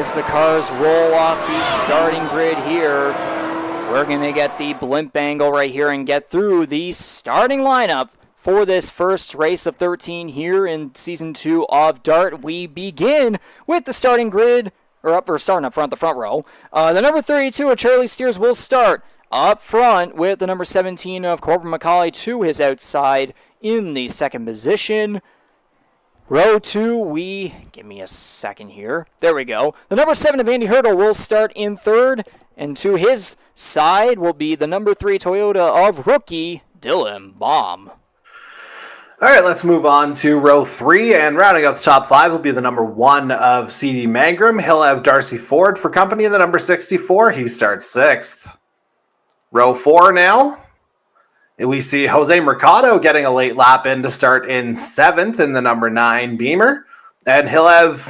as the cars roll off the starting grid here, we're going to get the blimp angle right here and get through the starting lineup for this first race of 13 here in Season 2 of Dart. We begin with the starting grid, starting up front, the front row. The number 32 of Charlie Steers will start up front with the number 17 of Corbin McCauley to his outside in the second position. Row 2, give me a second here. There we go. The number 7 of Andy Hurdle will start in third, and to his side will be the number 3 Toyota of rookie Dylan Baum. All right, let's move on to row 3, and rounding out the top 5 will be the number 1 of CD Mangrum. He'll have Darcy Ford for company, the number 64. He starts 6th. Row 4 now. We see Jose Mercado getting a late lap in to start in 7th in the number 9 Beamer. And he'll have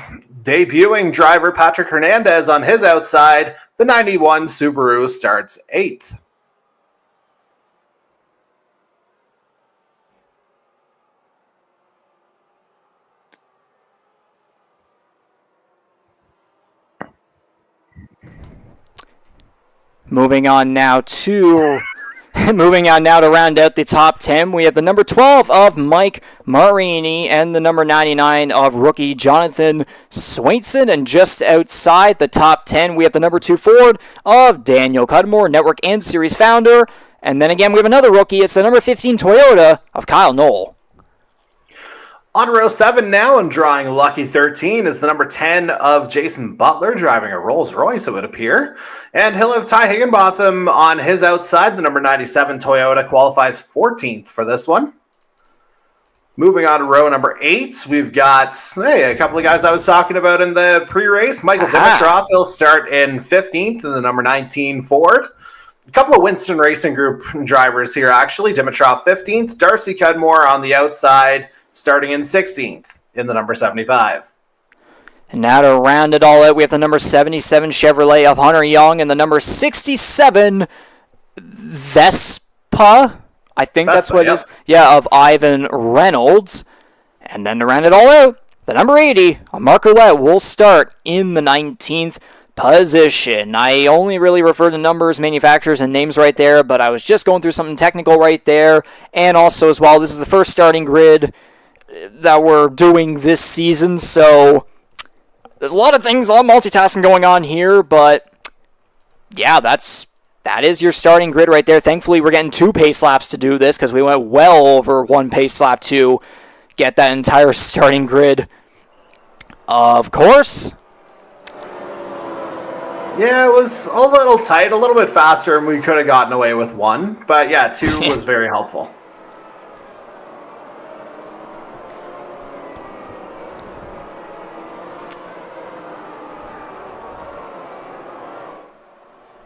debuting driver Patrick Hernandez on his outside. The 91 Subaru starts 8th. Moving on now to round out the top 10, we have the number 12 of Mike Marini and the number 99 of rookie Jonathan Swainson. And just outside the top 10, we have the number 2 Ford of Daniel Cudmore, network and series founder. And then again, we have another rookie. It's the number 15 Toyota of Kyle Knoll. On row 7 now, and drawing lucky 13 is the number 10 of Jason Butler, driving a Rolls Royce, it would appear. And he'll have Ty Higginbotham on his outside. The number 97 Toyota qualifies 14th for this one. Moving on to row number 8, we've got a couple of guys I was talking about in the pre-race. Michael Dimitrov, he'll start in 15th in the number 19 Ford. A couple of Winston Racing Group drivers here, actually. Dimitrov 15th, Darcy Cudmore on the outside, starting in 16th in the number 75. And now to round it all out, we have the number 77 Chevrolet of Hunter Young and the number 67 Vespa. I think that's what it is. Yeah, of Ivan Reynolds. And then to round it all out, the number 80 of Mark Roulette will start in the 19th position. I only really refer to numbers, manufacturers, and names right there, but I was just going through something technical right there. And also as well, this is the first starting grid that we're doing this season, so there's a lot of things, a lot of multitasking going on here, but yeah, that is your starting grid right there. Thankfully, we're getting 2 pace laps to do this because we went well over 1 pace lap to get that entire starting grid. Of course. Yeah, it was a little tight, a little bit faster, and we could have gotten away with 1, but yeah, 2 was very helpful.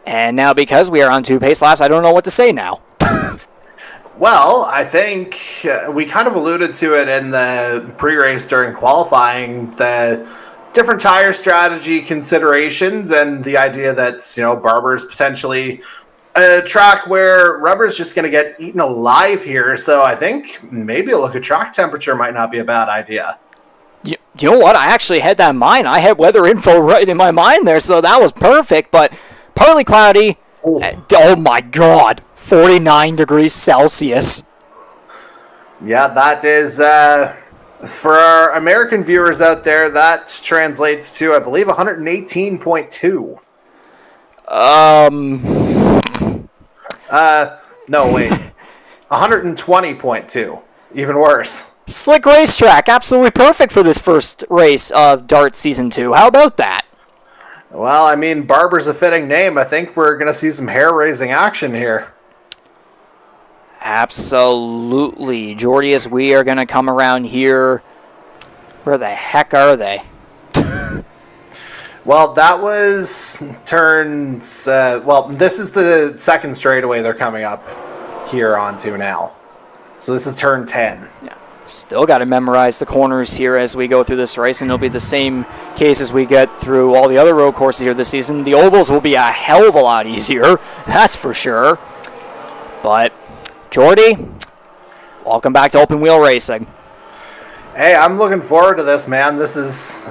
And now because we are on 2 pace laps, I don't know what to say now. Well, I think we kind of alluded to it in the pre-race during qualifying, the different tire strategy considerations and the idea that, Barber's potentially a track where rubber's just going to get eaten alive here. So I think maybe a look at track temperature might not be a bad idea. You know what? I actually had that in mind. I had weather info right in my mind there, so that was perfect, but partly cloudy. Oh my God, 49 degrees Celsius. Yeah, that is, for our American viewers out there, that translates to, I believe, 118.2. No, wait. 120.2. Even worse. Slick racetrack, absolutely perfect for this first race of Dart Season 2. How about that? Well, I mean, Barber's a fitting name. I think we're going to see some hair-raising action here. Absolutely. Jordy, as we are going to come around here. Where the heck are they? Well, that was turns... this is the second straightaway they're coming up here onto now. So this is turn 10. Yeah. Still got to memorize the corners here as we go through this race, and it'll be the same case as we get through all the other road courses here this season. The ovals will be a hell of a lot easier, that's for sure. But, Jordy, welcome back to open wheel racing. Hey, I'm looking forward to this, man. This is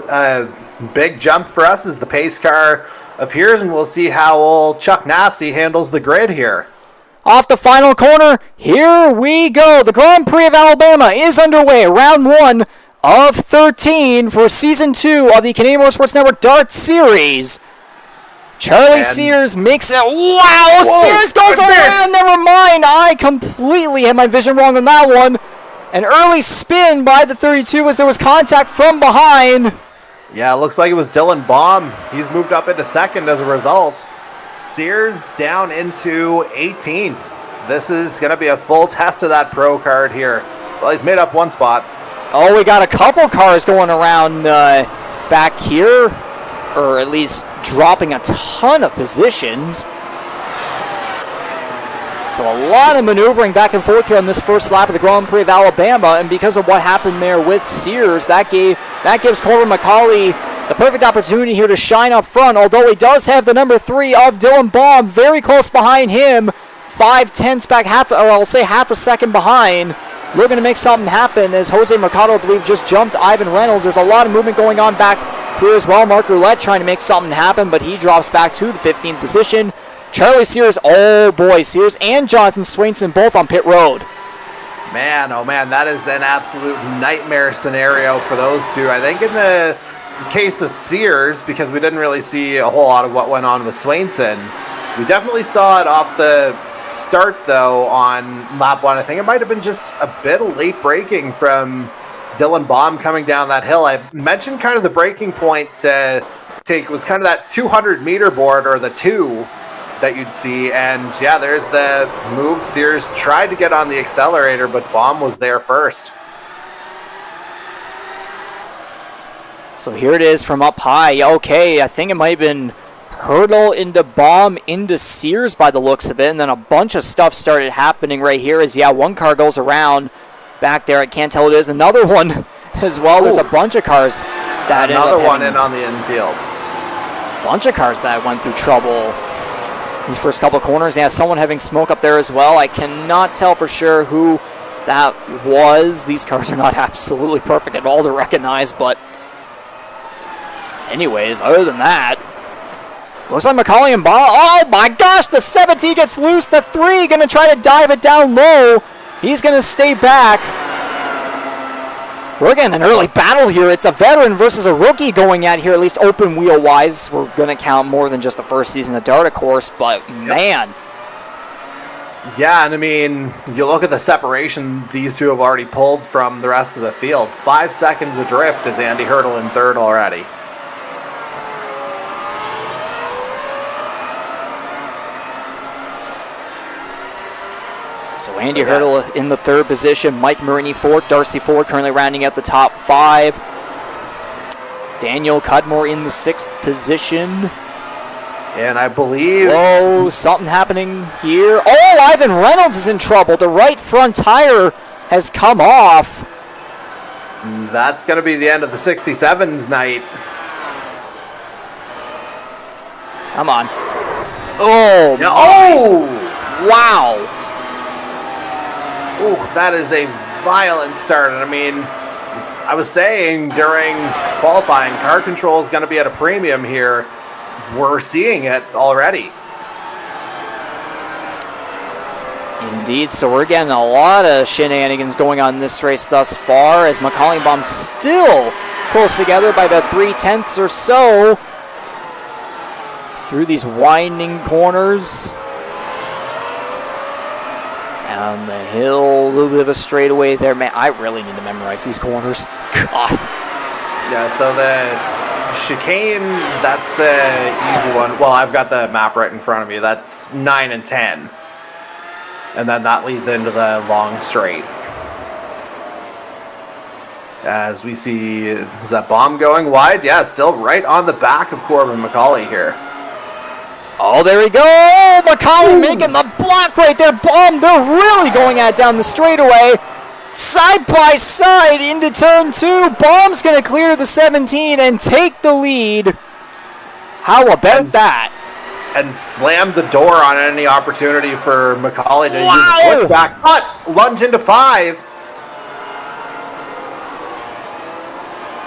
big jump for us as the pace car appears, and we'll see how old Chuck Nasty handles the grid here. Off the final corner, here we go. The Grand Prix of Alabama is underway. Round 1 of 13 for Season 2 of the Canadian Motorsports Network Dart Series. Charlie Sears makes it. Wow! Whoa, Sears goes around. Never mind. I completely had my vision wrong on that one. An early spin by the 32 as there was contact from behind. Yeah, it looks like it was Dylan Baum. He's moved up into second as a result. Sears down into 18th. This is going to be a full test of that pro card here. Well, he's made up one spot. Oh, we got a couple cars going around back here, or at least dropping a ton of positions. So a lot of maneuvering back and forth here on this first lap of the Grand Prix of Alabama, and because of what happened there with Sears, that gives Corbin McCauley the perfect opportunity here to shine up front, although he does have the number 3 of Dylan Baum very close behind him, 5/10 back, half a second behind. Looking to make something happen as Jose Mercado, I believe, just jumped Ivan Reynolds. There's a lot of movement going on back here as well. Mark Roulette trying to make something happen, but he drops back to the 15th position. Charlie Sears, oh boy, Sears and Jonathan Swainson both on pit road. Man, oh man, that is an absolute nightmare scenario for those two. I think in the case of Sears, because we didn't really see a whole lot of what went on with Swainson, we definitely saw it off the start, though, on lap 1. I think it might have been just a bit of late braking from Dylan Baum coming down that hill. I mentioned kind of the braking point to take was kind of that 200-meter board, or the 2 that you'd see, and yeah, there's the move. Sears tried to get on the accelerator, but Baum was there first. So here it is from up high. Okay, I think it might have been Hurdle into Baum into Sears by the looks of it, and then a bunch of stuff started happening right here as, yeah, one car goes around back there. I can't tell what it is. Another one as well. Ooh. There's a bunch of cars that another one in on the infield. A bunch of cars that went through trouble these first couple of corners. Yeah, someone having smoke up there as well. I cannot tell for sure who that was. These cars are not absolutely perfect at all to recognize, but anyways, other than that, looks like McCauley and Baum. Oh my gosh, the 17 gets loose. The 3 going to try to dive it down low. He's going to stay back. We're getting an early battle here. It's a veteran versus a rookie going at here, at least open wheel wise. We're going to count more than just the first season of Dart, of course, but man. Yeah, and I mean, you look at the separation these two have already pulled from the rest of the field. 5 seconds adrift is Andy Hurdle in third already. So Andy Hurdle in the 3rd position, Mike Marini 4th, Darcy Ford currently rounding out the top 5. Daniel Cudmore in the 6th position. And I believe... Whoa, something happening here. Oh, Ivan Reynolds is in trouble. The right front tire has come off. That's going to be the end of the 67's night. Come on. Oh, yeah, oh! Wow. Ooh, that is a violent start. And I mean, I was saying during qualifying, car control is going to be at a premium here. We're seeing it already. Indeed, so we're getting a lot of shenanigans going on in this race thus far, as McCauley and Baum still close together by about 3/10 or so through these winding corners. Down the hill, a little bit of a straightaway there. Man, I really need to memorize these corners. God. Yeah, so the chicane, that's the easy one. Well, I've got the map right in front of me. That's 9 and 10. And then that leads into the long straight. As we see, is that Baum going wide? Yeah, still right on the back of Corbin McCauley here. Oh, there we go. McCauley making the block right there. Baum, they're really going at it down the straightaway. Side by side into turn 2. Baum's going to clear the 17 and take the lead. How about that? And slam the door on any opportunity for McCauley to use a switchback. But lunge into 5.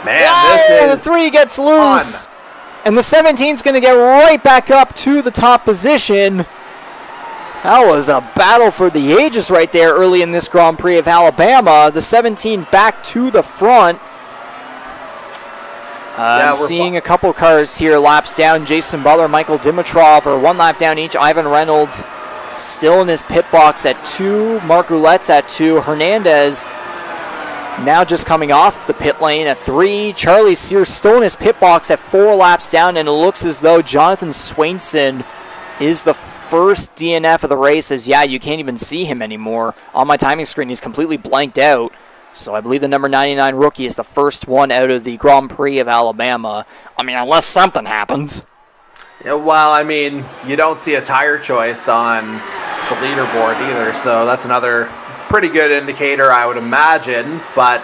Man, the this is 3 gets loose. fun. And the 17's going to get right back up to the top position. That was a battle for the ages right there early in this Grand Prix of Alabama. The 17 back to the front. I'm seeing a couple cars here laps down. Jason Butler, Michael Dimitrov are 1 lap down each. Ivan Reynolds still in his pit box at 2. Mark Roulette's at 2. Hernandez now just coming off the pit lane at 3. Charlie Sears still in his pit box at 4 laps down, and it looks as though Jonathan Swainson is the first DNF of the race, as you can't even see him anymore. On my timing screen, he's completely blanked out. So I believe the number 99 rookie is the first one out of the Grand Prix of Alabama. I mean, unless something happens. Yeah, well, I mean, you don't see a tire choice on the leaderboard either, so that's another pretty good indicator, I would imagine. But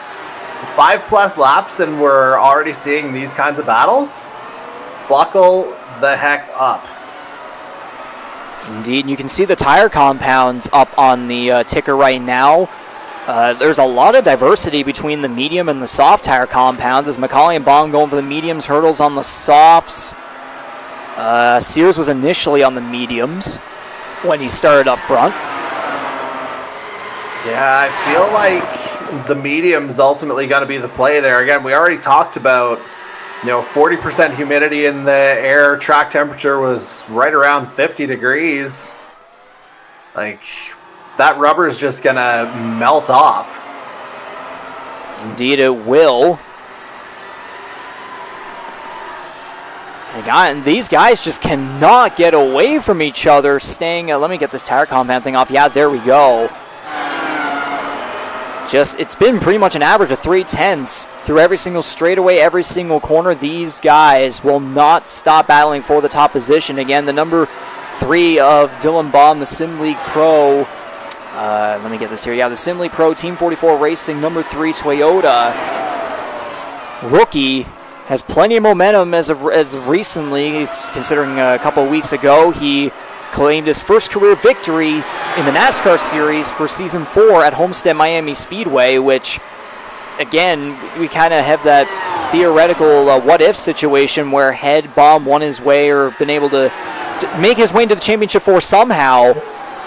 5+ laps and we're already seeing these kinds of battles? Buckle the heck up. Indeed, you can see the tire compounds up on the ticker right now. There's a lot of diversity between the medium and the soft tire compounds, as Macaulay and Baum going for the mediums, Hurdles on the softs. Sears was initially on the mediums when he started up front. Yeah, I feel like the medium's ultimately going to be the play there. Again, we already talked about 40% humidity in the air. Track temperature was right around 50 degrees. Like, that rubber is just going to melt off. Indeed it will. And these guys just cannot get away from each other, staying... let me get this tire compound thing off. Yeah, there we go. It's been pretty much an average of 3/10 through every single straightaway, every single corner. These guys will not stop battling for the top position. Again, the number 3 of Dylan Baum, the Sim League Pro. Let me get this here. Yeah, the Sim League Pro Team 44 Racing, number 3 Toyota rookie, has plenty of momentum as recently. Considering a couple of weeks ago, he claimed his first career victory in the NASCAR series for Season 4 at Homestead Miami Speedway, which, again, we kind of have that theoretical what-if situation where had Baum won his way or been able to make his way into the championship for somehow.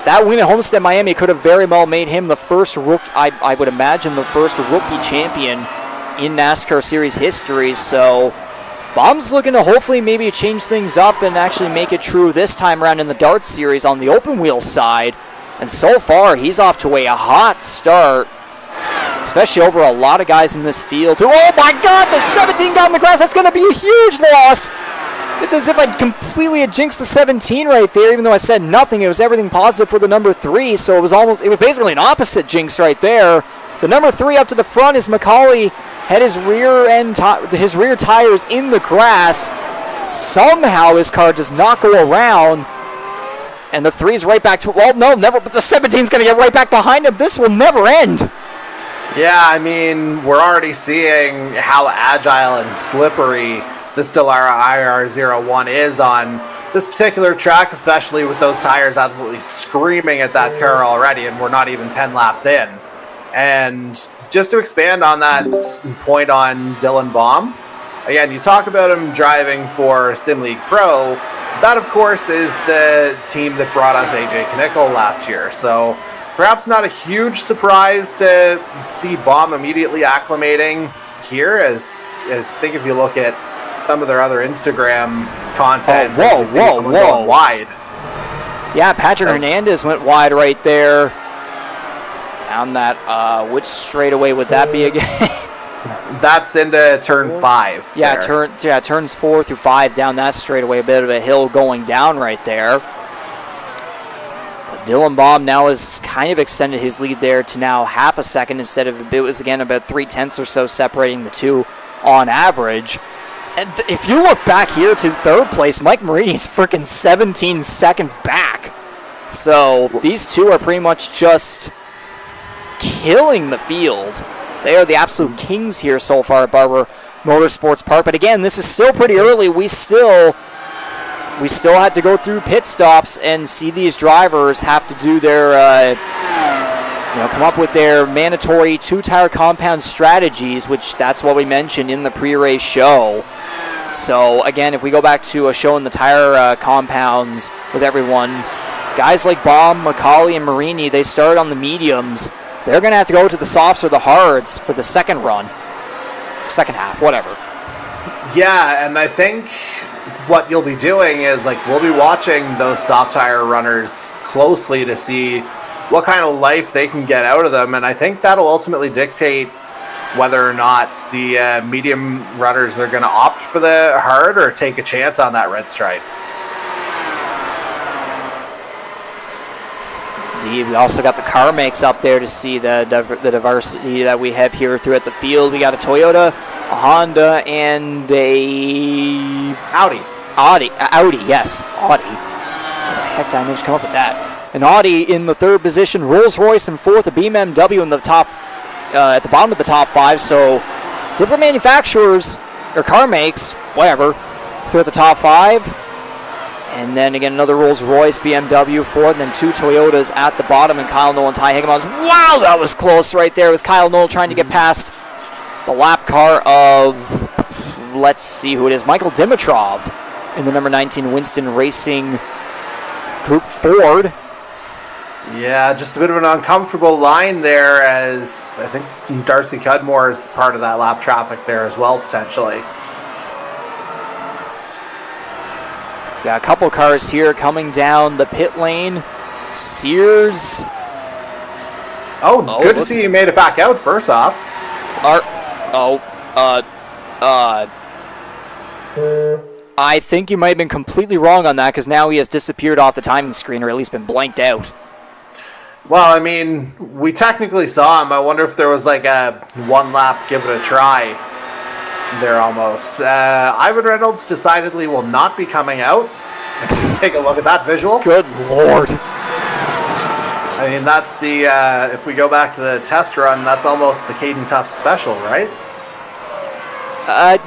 That win at Homestead Miami could have very well made him the first rookie, I would imagine, the first rookie champion in NASCAR series history. So Baum's looking to hopefully maybe change things up and actually make it true this time around in the Dart series on the open wheel side. And so far, he's off to a hot start, especially over a lot of guys in this field. Oh my God, the 17 got in the grass. That's going to be a huge loss. It's as if I completely had jinxed the 17 right there, even though I said nothing. It was everything positive for the number 3, so it was basically an opposite jinx right there. The number 3 up to the front is Macaulay. Had his rear tires in the grass. Somehow his car does not go around. And the 3's right back to... Well, no, never. But the 17's going to get right back behind him. This will never end. Yeah, I mean, we're already seeing how agile and slippery this Dallara IR-01 is on this particular track, especially with those tires absolutely screaming at that car already, and we're not even 10 laps in. And just to expand on that point on Dylan Baum, again, you talk about him driving for Sim League Pro. That, of course, is the team that brought us AJ Knickel last year. So perhaps not a huge surprise to see Baum immediately acclimating here, as I think if you look at some of their other Instagram content, going wide. Yeah, Patrick Hernandez went wide right there. Down that, which straightaway would that be again? That's into turn 5. Yeah, turns 4 through 5 down that straightaway. A bit of a hill going down right there. But Dylan Baum now has kind of extended his lead there to now half a second instead of, it was again about 3/10 or so separating the two on average. And if you look back here to 3rd place, Mike Marini's freaking 17 seconds back. So these two are pretty much just killing the field. They are the absolute kings here so far at Barber Motorsports Park. But again, this is still pretty early. We still had to go through pit stops and see these drivers have to do their come up with their mandatory 2-tire compound strategies, which that's what we mentioned in the pre-race show. So again, if we go back to showing the tire compounds with everyone, guys like Baum, McCauley, and Marini, they start on the mediums. They're going to have to go to the softs or the hards for the second run. Second half, whatever. Yeah, and I think what you'll be doing is, we'll be watching those soft tire runners closely to see what kind of life they can get out of them, and I think that'll ultimately dictate whether or not the medium runners are going to opt for the hard or take a chance on that red stripe. We also got the car makes up there to see the diversity that we have here throughout the field. We got a Toyota, a Honda, and a Audi, yes, Audi. How the heck did I manage to come up with that? An Audi in the third position, Rolls-Royce in fourth, a BMW in the top, at the bottom of the top 5. So different manufacturers or car makes, whatever, throughout the top 5. And then again, another Rolls-Royce, BMW, fourth, and then 2 Toyotas at the bottom, and Kyle Noll and Ty Higginbotham. Wow, that was close right there with Kyle Noll trying to get past the lap car of, let's see who it is, Michael Dimitrov in the number 19 Winston Racing Group Ford. Yeah, just a bit of an uncomfortable line there, as I think Darcy Cudmore is part of that lap traffic there as well, potentially. Got a couple cars here coming down the pit lane. Sears. Oh, good to see you made it back out, first off. I think you might have been completely wrong on that, because now he has disappeared off the timing screen, or at least been blanked out. Well, I mean, we technically saw him. I wonder if there was a one lap, give it a try there almost. Ivan Reynolds decidedly will not be coming out. Take a look at that visual. Good Lord. I mean, that's the, if we go back to the test run, that's almost the Caden Tuff special, right?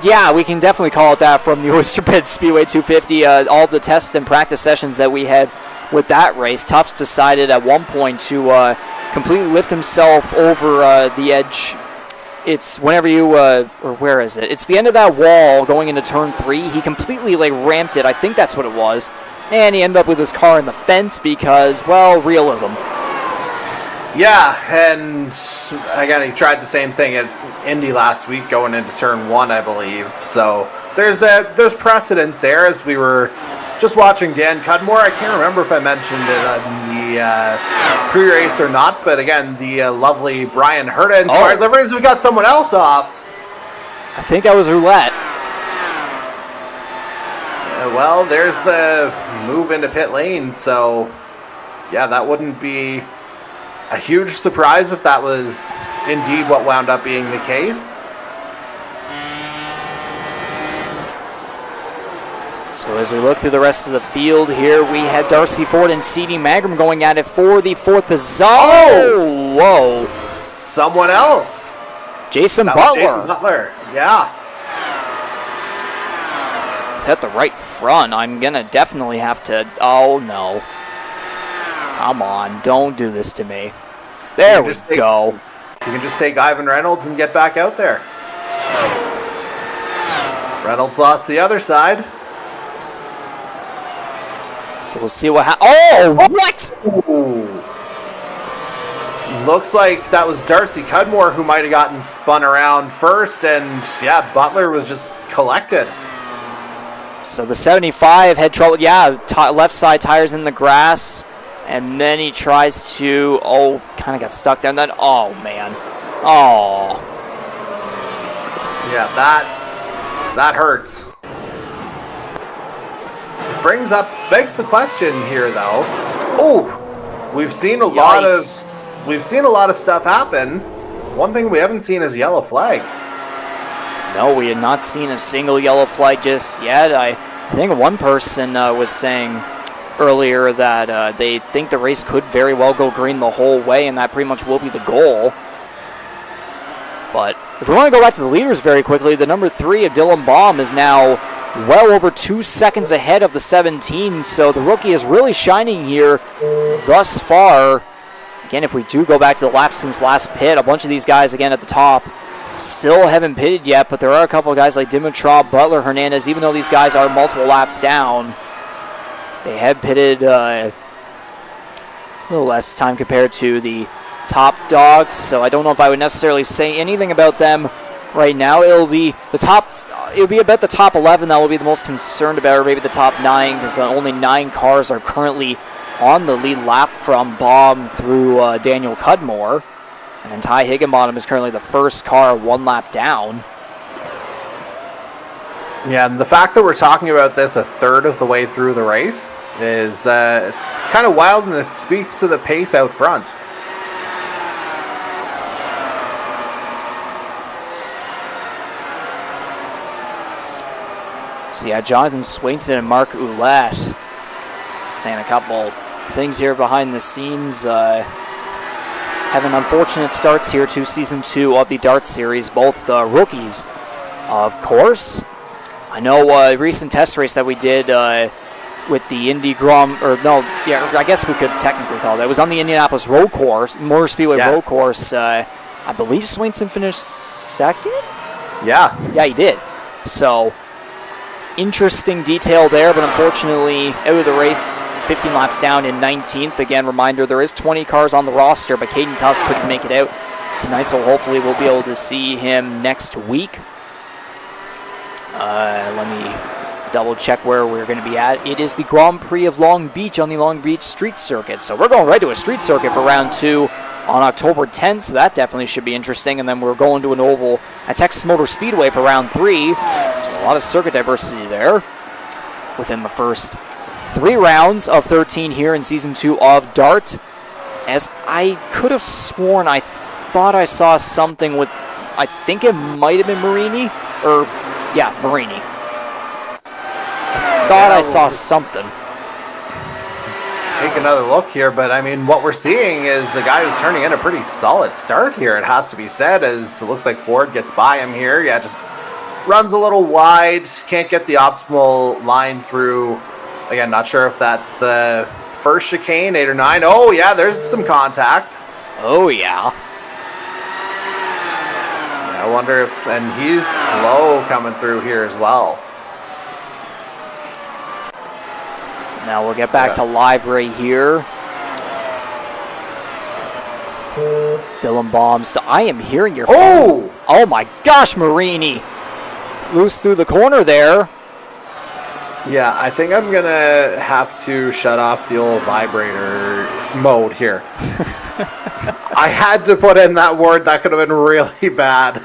Yeah, we can definitely call it that from the Oyster Bed Speedway 250. All the test and practice sessions that we had with that race, Tuffs decided at one point to completely lift himself over the edge. It's whenever you, or where is it? It's the end of that wall going into turn 3. He completely ramped it. I think that's what it was. And he ended up with his car in the fence because, well, realism. Yeah, and again, he tried the same thing at Indy last week going into turn 1, I believe. So there's precedent there, as we were just watching Dan Cudmore. I can't remember if I mentioned it on the pre-race or not, but again, the lovely Brian Herta inspired liveries. We got someone else off. I think that was roulette. Well, there's the move into pit lane, so yeah, that wouldn't be a huge surprise if that was indeed what wound up being the case. So as we look through the rest of the field here, we have Darcy Ford and C.D. Magram going at it for the 4th position. Oh! Whoa. Someone else. Jason Butler. Jason Butler, yeah. At the right front, I'm going to definitely have to... Oh, no. Come on, don't do this to me. There we go. You can just take Ivan Reynolds and get back out there. Reynolds lost the other side. So we'll see what happens. Oh, what? Ooh. Looks like that was Darcy Cudmore who might have gotten spun around first, and yeah, Butler was just collected. So the 75 had trouble. Yeah, left side tires in the grass, and then he tries to, kind of got stuck there, and then, oh, man. Oh. Yeah, that hurts. Begs the question here, though. Oh, we've seen a lot of stuff happen. One thing we haven't seen is yellow flag. No, we had not seen a single yellow flag just yet. I think one person was saying earlier that they think the race could very well go green the whole way, and that pretty much will be the goal. But if we want to go back to the leaders very quickly, the number 3 of Dylan Baum is now well over 2 seconds ahead of the 17, so the rookie is really shining here thus far. Again, if we do go back to the laps since last pit, a bunch of these guys, again, at the top, still haven't pitted yet, but there are a couple of guys like Dimitrov, Butler, Hernandez, even though these guys are multiple laps down, they have pitted a little less time compared to the top dogs, so I don't know if I would necessarily say anything about them right now. It'll be about the top 11 that will be the most concerned about, or maybe the top 9, because only 9 cars are currently on the lead lap from Baum through Daniel Cudmore. And then Ty Higginbottom is currently the first car 1 lap down. Yeah, and the fact that we're talking about this a third of the way through the race is it's kind of wild, and it speaks to the pace out front. So yeah, Jonathan Swainson and Mark Ouellette saying a couple things here behind the scenes. Having unfortunate starts here to Season 2 of the Darts Series, both rookies, of course. I know a recent test race that we did with the Indy I guess we could technically call it. It was on the Indianapolis Road Course, Motor Speedway Road Course. I believe Swainson finished second? Yeah, he did. So, interesting detail there, but unfortunately, out of the race, 15 laps down in 19th. Again, reminder, there is 20 cars on the roster, but Caden Tufts couldn't make it out tonight, so hopefully we'll be able to see him next week. Let me double check where we're going to be at. It is the Grand Prix of Long Beach on the Long Beach Street Circuit, so we're going right to a street circuit for round 2 on October 10th, so that definitely should be interesting. And then we're going to an oval at Texas Motor Speedway for round 3, so a lot of circuit diversity there within the first 3 rounds of 13 here in Season 2 of Dart. As I could have sworn, I thought I saw something with, I think it might have been Marini, Marini. I thought I saw something. Take another look here, but I mean, what we're seeing is a guy who's turning in a pretty solid start here, it has to be said, as it looks like Ford gets by him here. Yeah, just runs a little wide, can't get the optimal line through. Again, not sure if that's the first chicane, 8 or 9. Oh, yeah, there's some contact. Oh, yeah. I wonder if, and he's slow coming through here as well. Now we'll get back to live right here. Dylan Baum's. I am hearing your phone. Oh my gosh, Marini. Loose through the corner there. Yeah, I think I'm going to have to shut off the old vibrator mode here. I had to put in that word. That could have been really bad.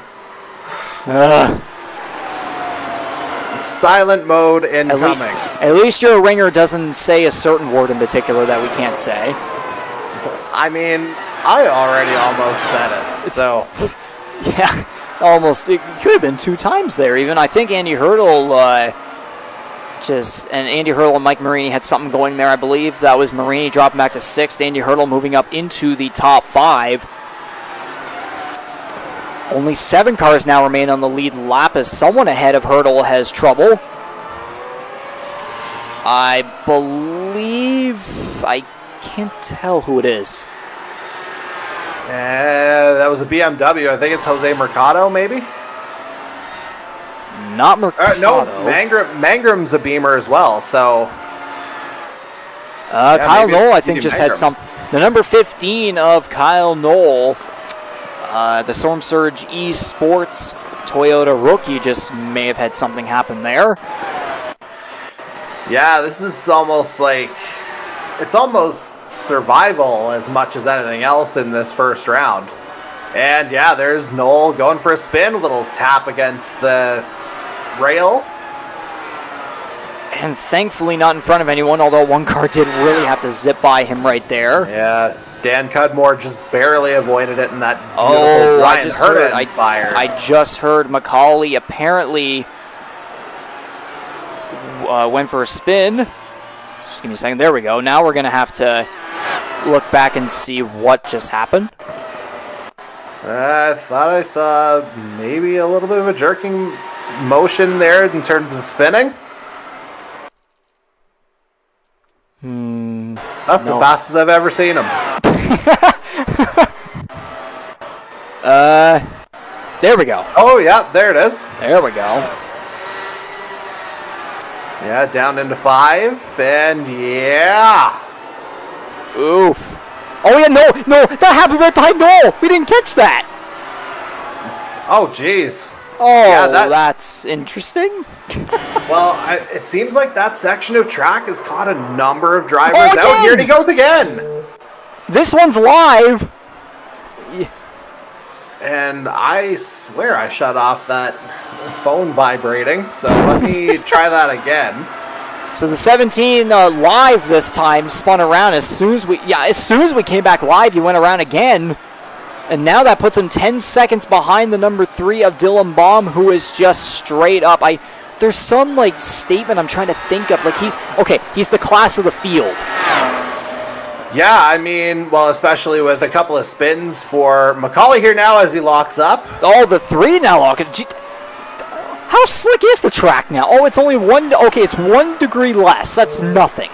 Silent mode incoming. At least your ringer doesn't say a certain word in particular that we can't say. I mean, I already almost said it, so. Yeah, almost. It could have been 2 times there even. I think Andy Hurdle Andy Hurdle and Mike Marini had something going there, I believe. That was Marini dropping back to 6th. Andy Hurdle moving up into the top 5. Only 7 cars now remain on the lead lap as someone ahead of Hurdle has trouble. I believe... I can't tell who it is. That was a BMW. I think it's Jose Mercado, maybe? Not Mercado. No, Mangram's a Beamer as well, so... Kyle Knoll, I think, just had something. The number 15 of Kyle Knoll, the Storm Surge eSports Toyota rookie, just may have had something happen there. Yeah, this is almost like... It's almost survival as much as anything else in this first round. And yeah, there's Knoll going for a spin, a little tap against the rail. And thankfully not in front of anyone, although one car did really have to zip by him right there. Yeah, Dan Cudmore just barely avoided it in that beautiful Brian Hurd fire. I just heard Macaulay apparently went for a spin. Just give me a second. There we go. Now we're going to have to look back and see what just happened. I thought I saw maybe a little bit of a jerking motion there in terms of spinning. That's the fastest I've ever seen him. There we go. Oh, yeah, there it is. There we go. Yeah, down into 5, and yeah. Oof. Oh, yeah, no, that happened right behind Noel. We didn't catch that. Oh, jeez. Oh, yeah, that's interesting. Well, it seems like that section of track has caught a number of drivers out. Here he goes again. This one's live. And I swear I shut off that phone vibrating, so let me try that again. So the 17 live this time spun around as soon as we came back live, he went around again. And now that puts him 10 seconds behind the number 3 of Dylan Baum, who is just straight up. There's some like statement I'm trying to think of. Like he's the class of the field. Yeah, I mean, well, especially with a couple of spins for McCauley here now as he locks up. Oh, the 3 now locking. How slick is the track now? Oh, it's only it's 1 degree less. That's nothing.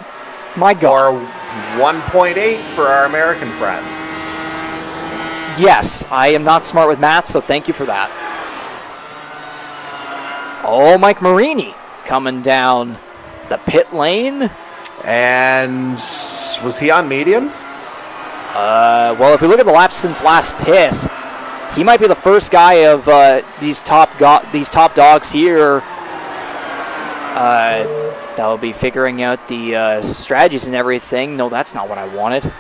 My God. Or 1.8 for our American friends. Yes, I am not smart with math, so thank you for that. Oh, Mike Marini coming down the pit lane. And was he on mediums? Well, if we look at the laps since last pit, he might be the first guy of these top dogs here that'll be figuring out the strategies and everything. No, that's not what I wanted.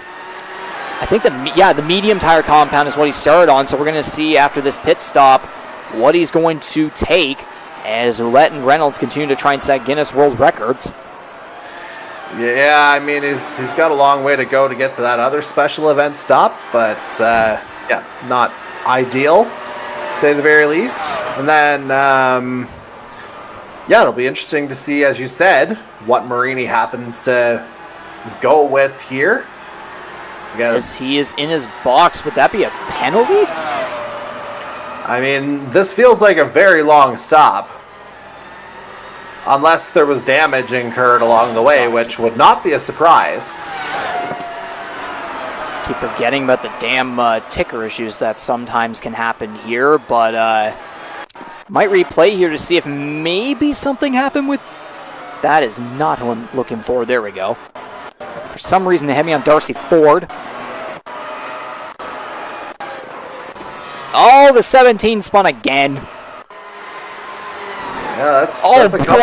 I think the medium tire compound is what he started on, so we're going to see after this pit stop what he's going to take as Ouellette and Reynolds continue to try and set Guinness World Records. Yeah, I mean, he's got a long way to go to get to that other special event stop, but yeah, not ideal, to say the very least. And then, yeah, it'll be interesting to see, as you said, what Marini happens to go with here. As he is in his box, would that be a penalty? I mean, this feels like a very long stop. Unless there was damage incurred along the way, which would not be a surprise. Keep forgetting about the damn ticker issues that sometimes can happen here, but might replay here to see if maybe something happened with... That is not who I'm looking for. There we go. For some reason, they had me on Darcy Ford. Oh, the 17 spun again. Yeah, that's a couple.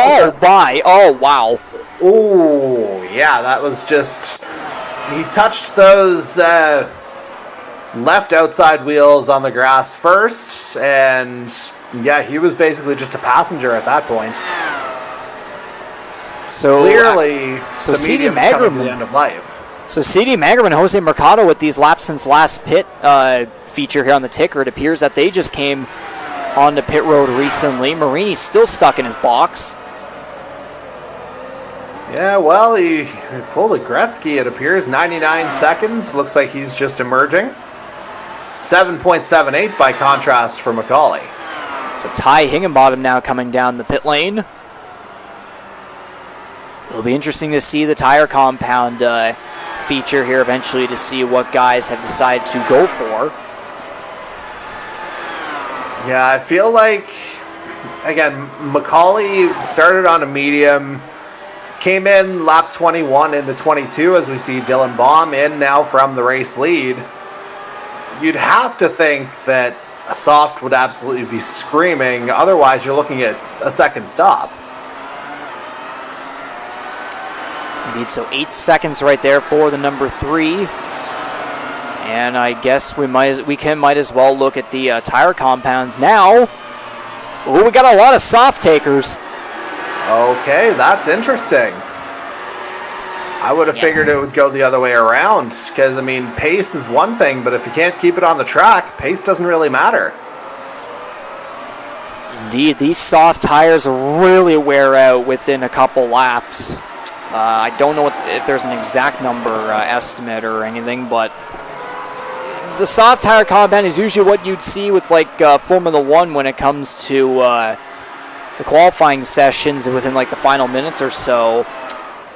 Oh, wow. Oh, yeah, that was just... He touched those left outside wheels on the grass first, and yeah, he was basically just a passenger at that point. So clearly, so the medium's coming to the end of life. So CD Magram and Jose Mercado with these laps since last pit feature here on the ticker. It appears that they just came onto pit road recently. Marini's still stuck in his box. Yeah, well, he pulled a Gretzky, it appears. 99 seconds. Looks like he's just emerging. 7.78 by contrast for McCauley. So Ty Higginbottom now coming down the pit lane. It'll be interesting to see the tire compound feature here eventually to see what guys have decided to go for. Yeah, I feel like, again, McCauley started on a medium, came in lap 21 into 22 as we see Dylan Baum in now from the race lead. You'd have to think that a soft would absolutely be screaming, otherwise you're looking at a second stop. Indeed, so 8 seconds right there for the number 3. And I guess we might as well look at the tire compounds now. Oh, we got a lot of soft takers. Okay, that's interesting. I would have figured it would go the other way around, because, I mean, pace is one thing, but if you can't keep it on the track, pace doesn't really matter. Indeed, these soft tires really wear out within a couple laps. I don't know if there's an exact number estimate or anything, but the soft tire compound is usually what you'd see with like Formula 1 when it comes to the qualifying sessions within like the final minutes or so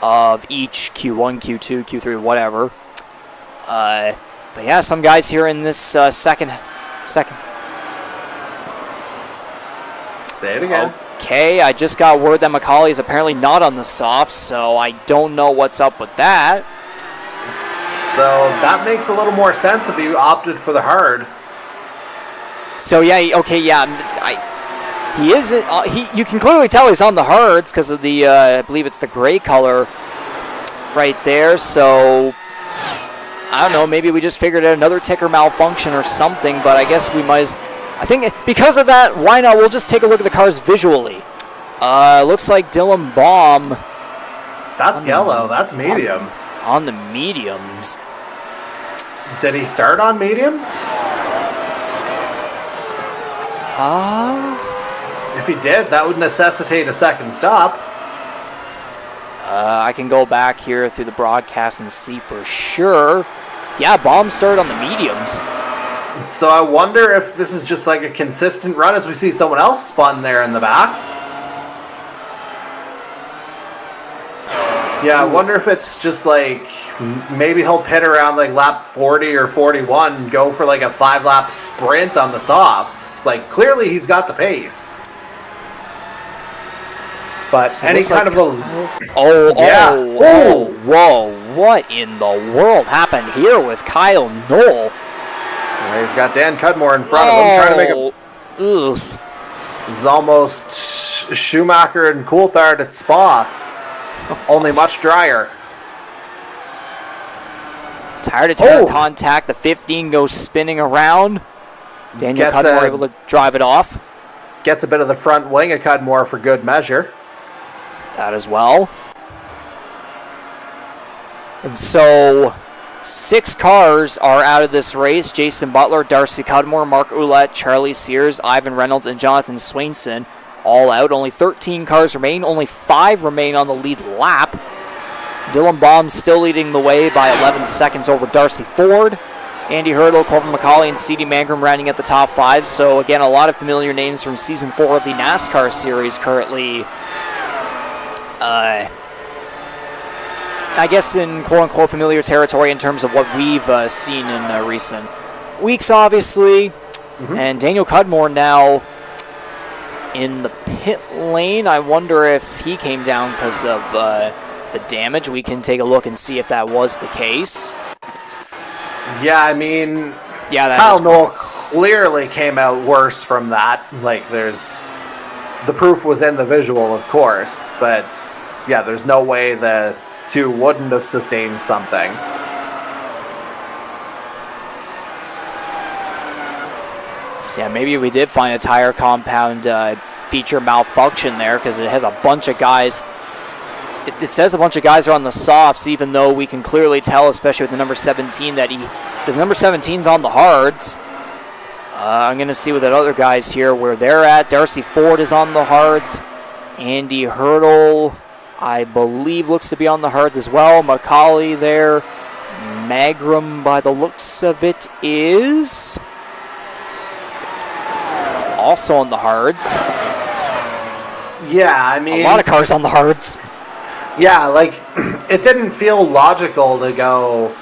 of each Q1, Q2, Q3, whatever. But yeah, some guys here in this second Second. Say it again. Okay, I just got word that McCauley is apparently not on the softs, so I don't know what's up with that. So that makes a little more sense if you opted for the hard. So yeah, okay, yeah, he isn't. You can clearly tell he's on the hards because of the, I believe it's the gray color right there. So I don't know. Maybe we just figured out another ticker malfunction or something. But I guess we might. I think because of that, why not? We'll just take a look at the cars visually. Looks like Dylan Baum. That's yellow. That's medium. On the mediums. Did he start on medium? If he did, that would necessitate a second stop. I can go back here through the broadcast and see for sure. Yeah, Baum started on the mediums. So I wonder if this is just like a consistent run as we see someone else spun there in the back. Yeah, I wonder if it's just like maybe he'll pit around like lap 40 or 41 and go for like a 5-lap sprint on the softs. Like clearly he's got the pace. But so any kind of a... Whoa, what in the world happened here with Kyle Knoll? Well, he's got Dan Cudmore in front of him trying to make him... Oof. This is almost Schumacher and Coulthard at Spa. Only much drier. Tire to tire contact. The 15 goes spinning around. Daniel Cudmore able to drive it off. Gets a bit of the front wing of Cudmore for good measure. That as well. And so 6 cars are out of this race. Jason Butler, Darcy Cudmore, Mark Ouellette, Charlie Sears, Ivan Reynolds, and Jonathan Swainson. All out. Only 13 cars remain. Only 5 remain on the lead lap. Dylan Baum still leading the way by 11 seconds over Darcy Ford. Andy Hurdle, Corbin McCauley, and C.D. Mangrum rounding at the top 5. So, again, a lot of familiar names from Season 4 of the NASCAR Series currently, I guess, in quote-unquote familiar territory in terms of what we've seen in recent weeks, obviously. Mm-hmm. And Daniel Cudmore now in the pit lane. I wonder if he came down because of the damage. We can take a look and see if that was the case. Yeah, I mean, Kyle Knoll clearly came out worse from that. Like, the proof was in the visual, of course, but yeah, there's no way the two wouldn't have sustained something. So yeah, maybe we did find a tire compound feature malfunction there because it has a bunch of guys. It says a bunch of guys are on the softs, even though we can clearly tell, especially with the number 17, that because number 17's on the hards. I'm going to see with that other guys here where they're at. Darcy Ford is on the hards. Andy Hurdle, I believe, looks to be on the hards as well. McCauley there. Mangrum, by the looks of it, is also on the hards. Yeah, I mean, a lot of cars on the hards. Yeah, like, it didn't feel logical to go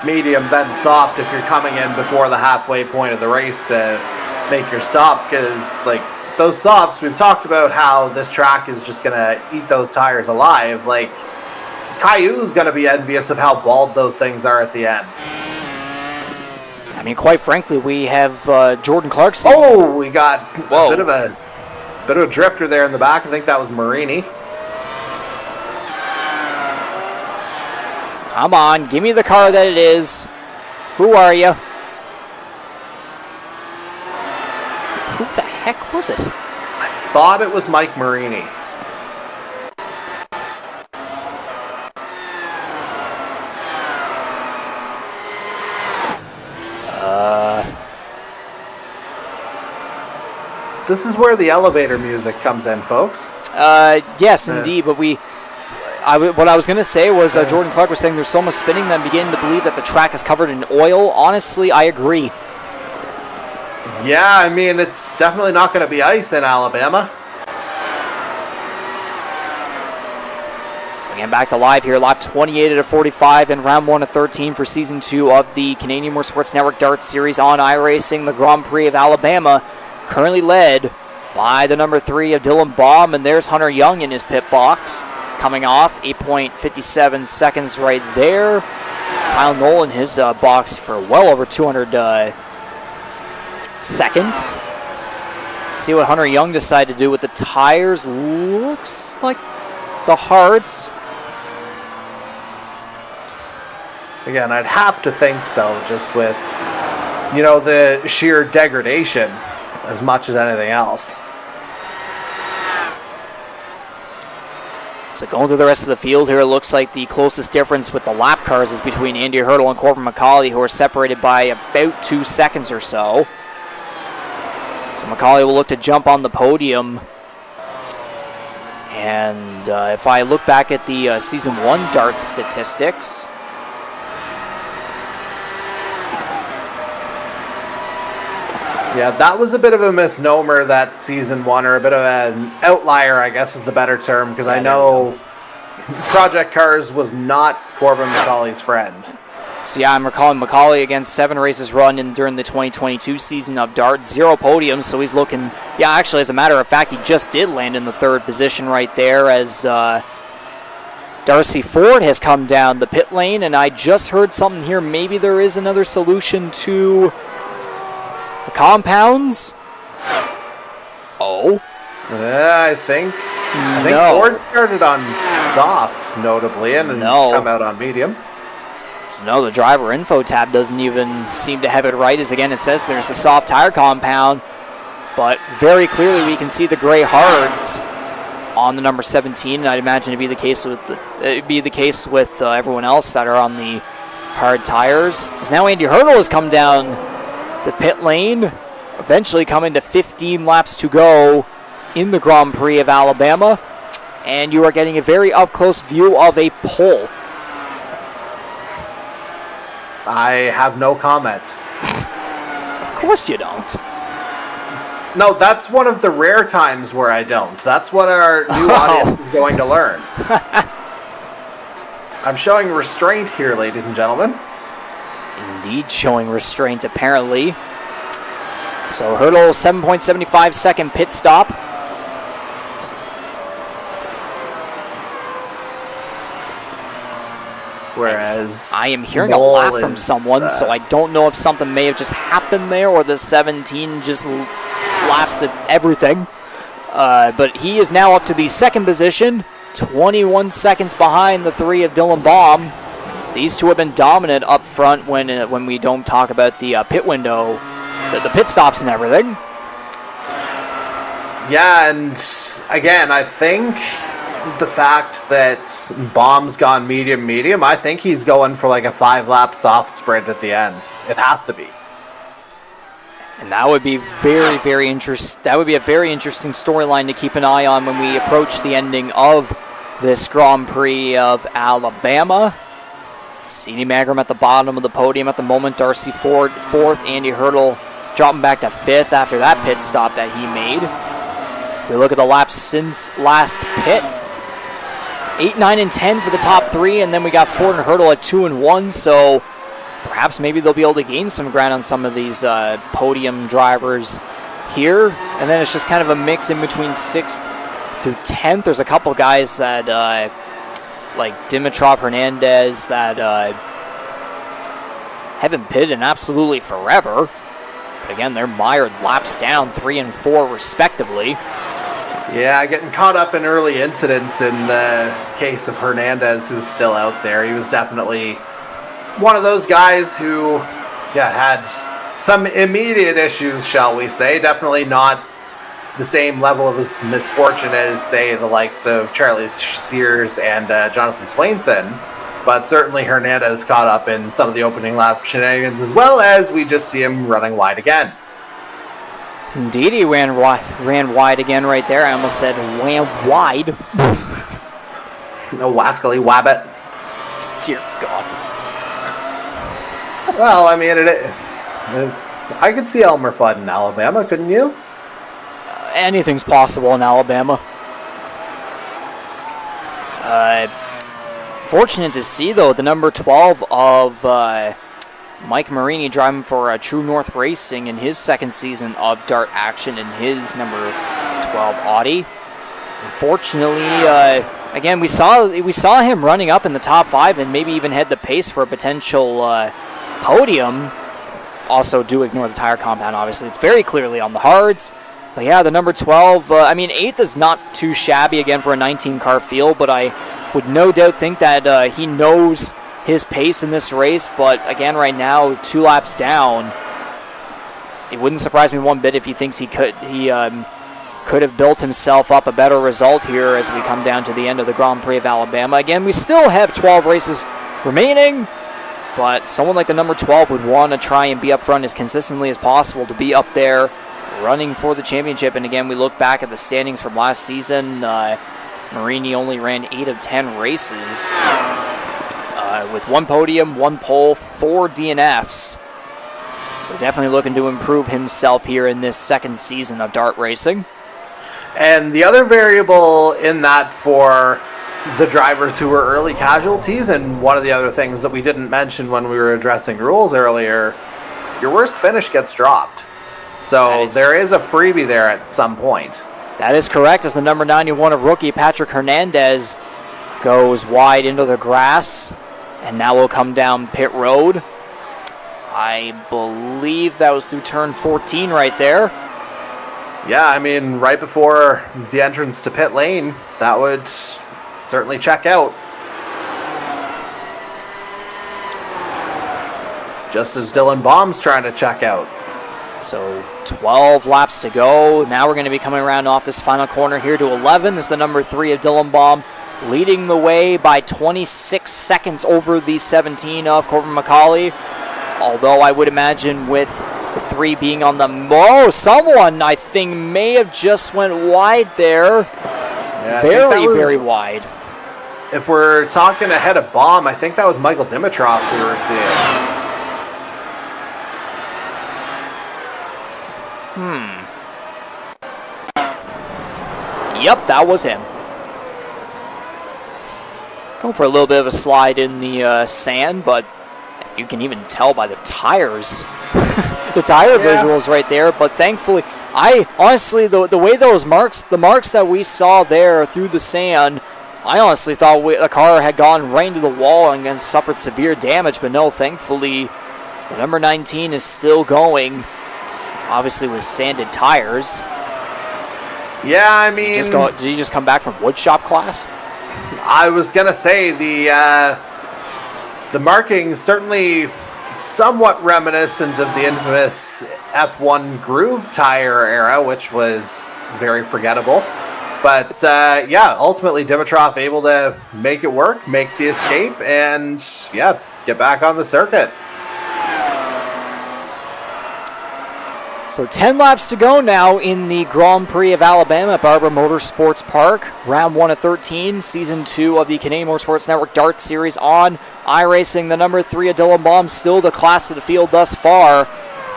medium then soft if you're coming in before the halfway point of the race to make your stop, because, like, those softs, we've talked about how this track is just going to eat those tires alive. Like, Caillou's going to be envious of how bald those things are at the end. I mean, quite frankly, we have Jordan Clarkson. Oh, we got a bit of a drifter there in the back. I think that was Marini. Come on, give me the car that it is. Who are you? Who the heck was it? I thought it was Mike Marini. This is where the elevator music comes in, folks. Yes, indeed, but what I was going to say was Jordan Clark was saying there's so much spinning that I'm beginning to believe that the track is covered in oil. Honestly, I agree. Yeah, I mean, it's definitely not going to be ice in Alabama. So Again, back to live here, lap 28 of 45 in round 1 of 13 for season 2 of the Canadian Motorsports Network Darts Series on iRacing. The Grand Prix of Alabama, currently led by the number 3 of Dylan Baum, and there's Hunter Young in his pit box, coming off 8.57 seconds right there. Kyle Knoll in his box for well over 200 seconds. Let's see what Hunter Young decided to do with the tires. Looks like the hards. Again, I'd have to think so, just with, you know, the sheer degradation as much as anything else. So going through the rest of the field here, it looks like the closest difference with the lap cars is between Andy Hurdle and Corbin McCauley, who are separated by about 2 seconds or so. So McCauley will look to jump on the podium. And if I look back at the Season 1 darts statistics, yeah, that was a bit of a misnomer, that Season 1, or a bit of an outlier, I guess is the better term, because I know Project Cars was not Corbin McCauley's friend. So yeah, I'm recalling McCauley again, 7 races run during the 2022 season of darts, 0 podiums, so he's looking, yeah, actually, as a matter of fact, he just did land in the 3rd position right there as Darcy Ford has come down the pit lane, and I just heard something here, maybe there is another solution to the compounds. Oh. I think no. Ford started on soft, notably, and has come out on medium. So no, the driver info tab doesn't even seem to have it right, as again it says there's the soft tire compound, but very clearly we can see the gray hards on the number 17, and I'd imagine it'd be the case with everyone else that are on the hard tires. As now Andy Hurdle has come down the pit lane, eventually coming to 15 laps to go in the Grand Prix of Alabama, and you are getting a very up-close view of a pole. I have no comment. Of course you don't. No, that's one of the rare times where I don't. That's what our new audience is going to learn. I'm showing restraint here, ladies and gentlemen. Indeed, showing restraint, apparently. So Hurdle, 7.75 second pit stop. Whereas I am hearing a laugh from someone, so I don't know if something may have just happened there, or the 17 just laughs at everything. But he is now up to the 2nd position, 21 seconds behind the 3 of Dylan Baum. These two have been dominant up front when we don't talk about the pit window, the pit stops and everything. Yeah, and again, I think the fact that Baum's gone medium, I think he's going for like a 5-lap soft sprint at the end. It has to be. And that would be very, very interesting. That would be a very interesting storyline to keep an eye on when we approach the ending of this Grand Prix of Alabama. C.D. Magram at the bottom of the podium at the moment. Darcy Ford 4th. Andy Hurdle dropping back to 5th after that pit stop that he made. If we look at the laps since last pit, 8, 9, and 10 for the top 3, and then we got Ford and Hurdle at 2 and 1, so perhaps maybe they'll be able to gain some ground on some of these podium drivers here. And then it's just kind of a mix in between 6th through 10th. There's a couple guys that, like Dimitrov Hernandez, that haven't pitted in absolutely forever. But again, they're mired laps down 3 and 4 respectively. Yeah, getting caught up in early incidents in the case of Hernandez, who's still out there. He was definitely one of those guys who, had some immediate issues, shall we say. Definitely not the same level of his misfortune as, say, the likes of Charlie Sears and Jonathan Swainson. But certainly Hernandez caught up in some of the opening lap shenanigans, as well as we just see him running wide again. Indeed, he ran wide again right there. I almost said ran wide. No wascally wabbit. Dear God. Well, I mean, I could see Elmer Fudd in Alabama, couldn't you? Anything's possible in Alabama. Fortunate to see, though, the number 12 of Mike Marini driving for True North Racing in his second season of dart action in his number 12 Audi. Unfortunately, again, we saw him running up in the top 5 and maybe even had the pace for a potential podium. Also, do ignore the tire compound, obviously. It's very clearly on the hards. But yeah, the number 12, I mean, 8th is not too shabby, again, for a 19-car field, but I would no doubt think that he knows his pace in this race. But again, right now, 2 laps down, it wouldn't surprise me one bit if he thinks he could have built himself up a better result here as we come down to the end of the Grand Prix of Alabama. Again, we still have 12 races remaining, but someone like the number 12 would want to try and be up front as consistently as possible to be up there running for the championship. And again, we look back at the standings from last season. Marini only ran 8 of 10 races with 1 podium, 1 pole, 4 DNFs. So definitely looking to improve himself here in this second season of dart racing. And the other variable in that for the drivers who were early casualties, and one of the other things that we didn't mention when we were addressing rules earlier, your worst finish gets dropped. So there is a freebie there at some point. That is correct, as the number 91 of rookie Patrick Hernandez goes wide into the grass, and now will come down pit road. I believe that was through turn 14 right there. Yeah, I mean, right before the entrance to pit lane, that would certainly check out. Just as Dylan Baum's trying to check out. So 12 laps to go. Now we're going to be coming around off this final corner here to 11 as the number 3 of Dylan Baum leading the way by 26 seconds over the 17 of Corbin McCauley. Although I would imagine with the 3 being on the someone I think may have just went wide there. Yeah, very wide. If we're talking ahead of Baum, I think that was Michael Dimitrov we were seeing. Yep, that was him. Going for a little bit of a slide in the sand, but you can even tell by the tires. The tire visuals right there, but thankfully, I honestly, the way those marks, the marks that we saw there through the sand, I honestly thought the car had gone right into the wall and suffered severe damage, but no, thankfully, the number 19 is still going, obviously with sanded tires. Yeah, I mean... Did he just come back from woodshop class? I was going to say, the markings certainly somewhat reminiscent of the infamous F1 groove tire era, which was very forgettable. But, yeah, ultimately Dimitrov able to make it work, make the escape, and, yeah, get back on the circuit. So 10 laps to go now in the Grand Prix of Alabama at Barber Motorsports Park. Round 1 of 13, Season 2 of the Canadian Motorsports Network Dart Series on iRacing. The number 3 of Dylan Baum, still the class of the field thus far.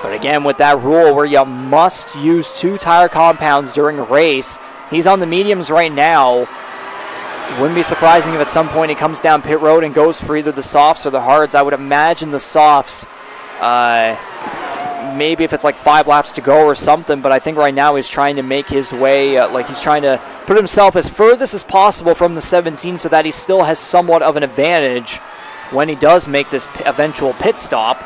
But again, with that rule where you must use 2 tire compounds during a race, he's on the mediums right now. It wouldn't be surprising if at some point he comes down pit road and goes for either the softs or the hards. I would imagine the softs, maybe if it's like 5 laps to go or something, but I think right now he's trying to make his way, he's trying to put himself as furthest as possible from the 17 so that he still has somewhat of an advantage when he does make this eventual pit stop.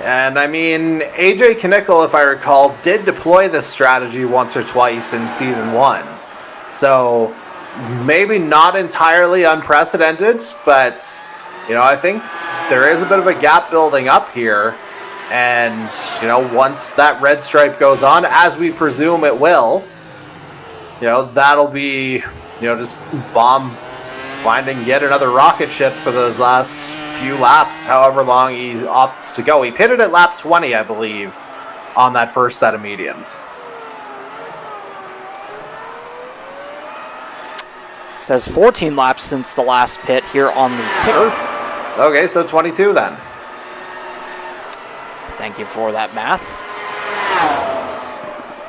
And I mean, AJ Knickel, if I recall, did deploy this strategy once or twice in Season 1. So maybe not entirely unprecedented, but, I think there is a bit of a gap building up here. And, once that red stripe goes on, as we presume it will, that'll be, just Baum finding yet another rocket ship for those last few laps, however long he opts to go. He pitted at lap 20, I believe, on that first set of mediums. It says 14 laps since the last pit here on the ticker. Okay, so 22 then. Thank you for that math.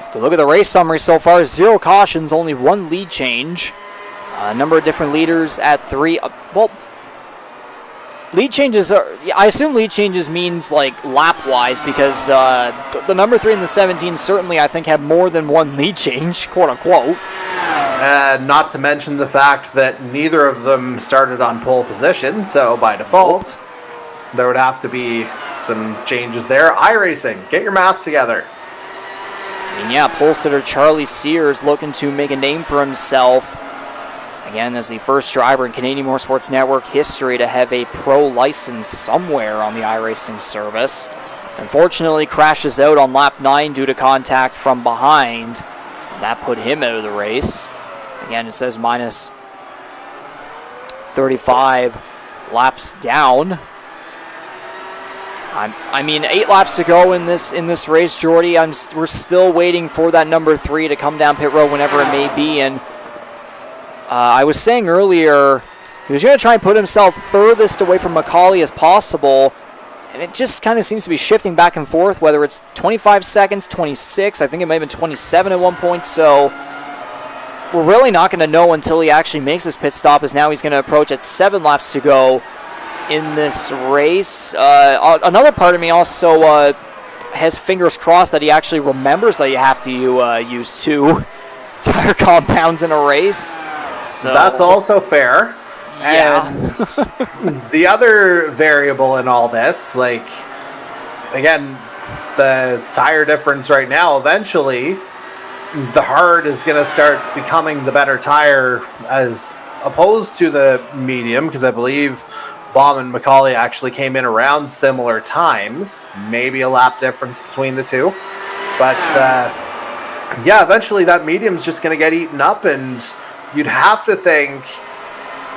If you look at the race summary so far, 0 cautions, only 1 lead change. A number of different leaders at 3. Well, lead changes are, I assume lead changes means like lap-wise, because the number 3 and the 17 certainly, I think, have more than one lead change, quote-unquote. Not to mention the fact that neither of them started on pole position, so by default, there would have to be some changes there. iRacing, get your math together. I mean, yeah, pole sitter Charlie Sears looking to make a name for himself. Again, as the first driver in Canadian Motorsports Network history to have a pro license somewhere on the iRacing service. Unfortunately, crashes out on lap 9 due to contact from behind. That put him out of the race. Again, it says minus 35 laps down. I mean, 8 laps to go in this race, Jordy. We're still waiting for that number 3 to come down pit road whenever it may be. And I was saying earlier, he was going to try and put himself furthest away from Macaulay as possible. And it just kind of seems to be shifting back and forth, whether it's 25 seconds, 26. I think it might have been 27 at one point. So we're really not going to know until he actually makes his pit stop, as now he's going to approach at 7 laps to go in this race. Another part of me also has fingers crossed that he actually remembers that you have to use 2 tire compounds in a race. So that's also fair. Yeah. And the other variable in all this, like, again, the tire difference right now, eventually the hard is going to start becoming the better tire as opposed to the medium, because I believe Baum and Macaulay actually came in around similar times, maybe a lap difference between the two. But yeah, eventually that medium's just going to get eaten up, and you'd have to think,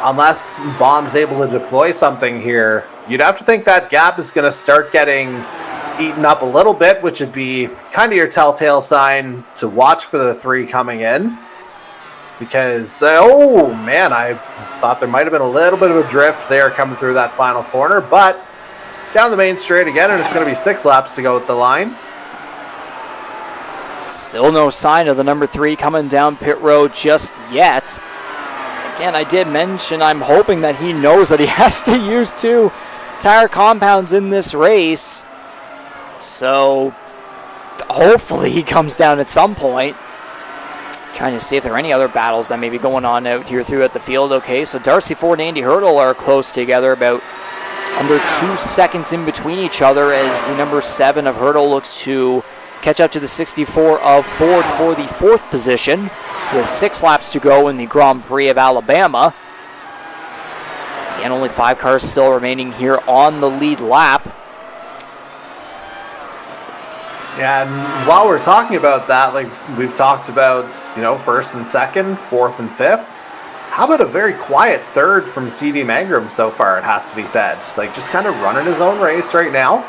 unless Baum's able to deploy something here, you'd have to think that gap is going to start getting eaten up a little bit, which would be kind of your telltale sign to watch for the 3 coming in. Because, oh man, I thought there might have been a little bit of a drift there coming through that final corner, but down the main straight again, and it's going to be 6 laps to go at the line. Still no sign of the number 3 coming down pit road just yet. Again, I did mention I'm hoping that he knows that he has to use 2 tire compounds in this race. So hopefully he comes down at some point. Trying to see if there are any other battles that may be going on out here throughout the field. Okay, so Darcy Ford and Andy Hurdle are close together, about under 2 seconds in between each other, as the number 7 of Hurdle looks to catch up to the 64 of Ford for the 4th position, with 6 laps to go in the Grand Prix of Alabama. Again, only 5 cars still remaining here on the lead lap. Yeah, and while we're talking about that, like we've talked about, you know, 1st and 2nd, 4th and 5th. How about a very quiet 3rd from CD Mangrum so far, it has to be said. Like, just kind of running his own race right now.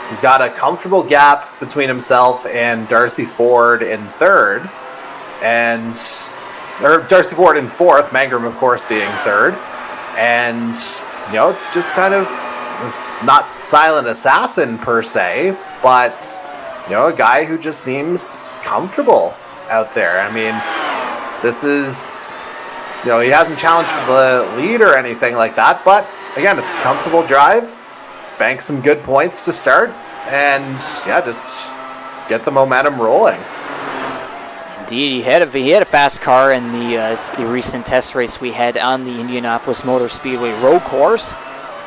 He's got a comfortable gap between himself and Darcy Ford in 3rd. Or Darcy Ford in 4th, Mangrum, of course, being 3rd. And, you know, it's just kind of not silent assassin per se, but, you know, a guy who just seems comfortable out there. I mean, this is, you know, he hasn't challenged for the lead or anything like that, but again, it's a comfortable drive, bank some good points to start, and yeah, just get the momentum rolling. Indeed, he had a fast car in the recent test race we had on the Indianapolis Motor Speedway road course.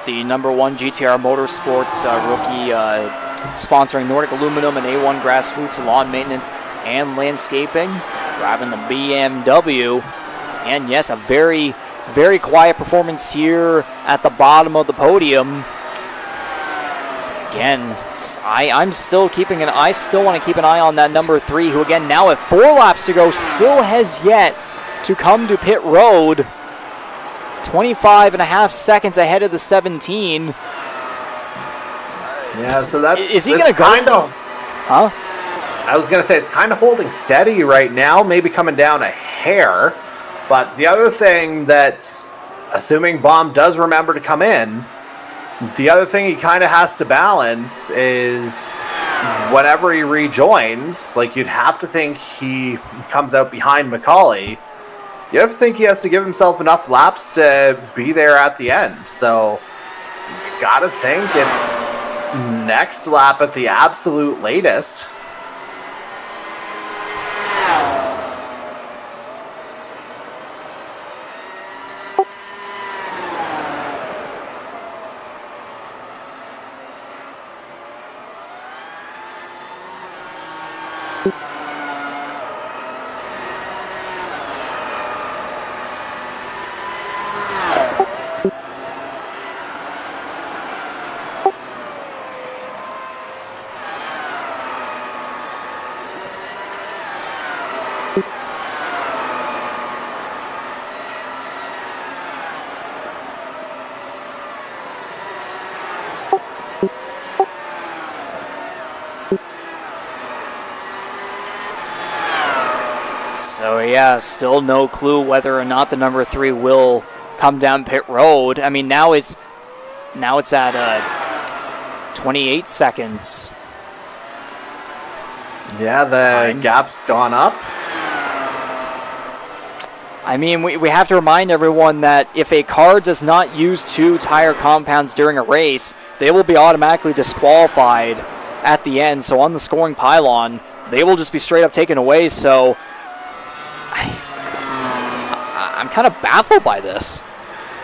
The number 1 GTR Motorsports rookie sponsoring Nordic Aluminum and A1 Grassroots Lawn Maintenance and Landscaping, driving the BMW. And yes, a very, very quiet performance here at the bottom of the podium. Again, I still want to keep an eye on that number 3, who again now at 4 laps to go still has yet to come to pit road. 25.5 seconds ahead of the 17. Yeah, so that's... Is he going to go? Huh? I was going to say, it's kind of holding steady right now, maybe coming down a hair. But the other thing that's, assuming Baum does remember to come in, the other thing he kind of has to balance is whenever he rejoins, like, you'd have to think he comes out behind Macaulay, you have to think he has to give himself enough laps to be there at the end. So you got to think it's next lap at the absolute latest. So yeah, still no clue whether or not the number 3 will come down pit road. I mean, now it's at 28 seconds. Yeah, the gap's gone up. I mean, we have to remind everyone that if a car does not use 2 tire compounds during a race, they will be automatically disqualified at the end. So on the scoring pylon, they will just be straight up taken away. So I'm kind of baffled by this.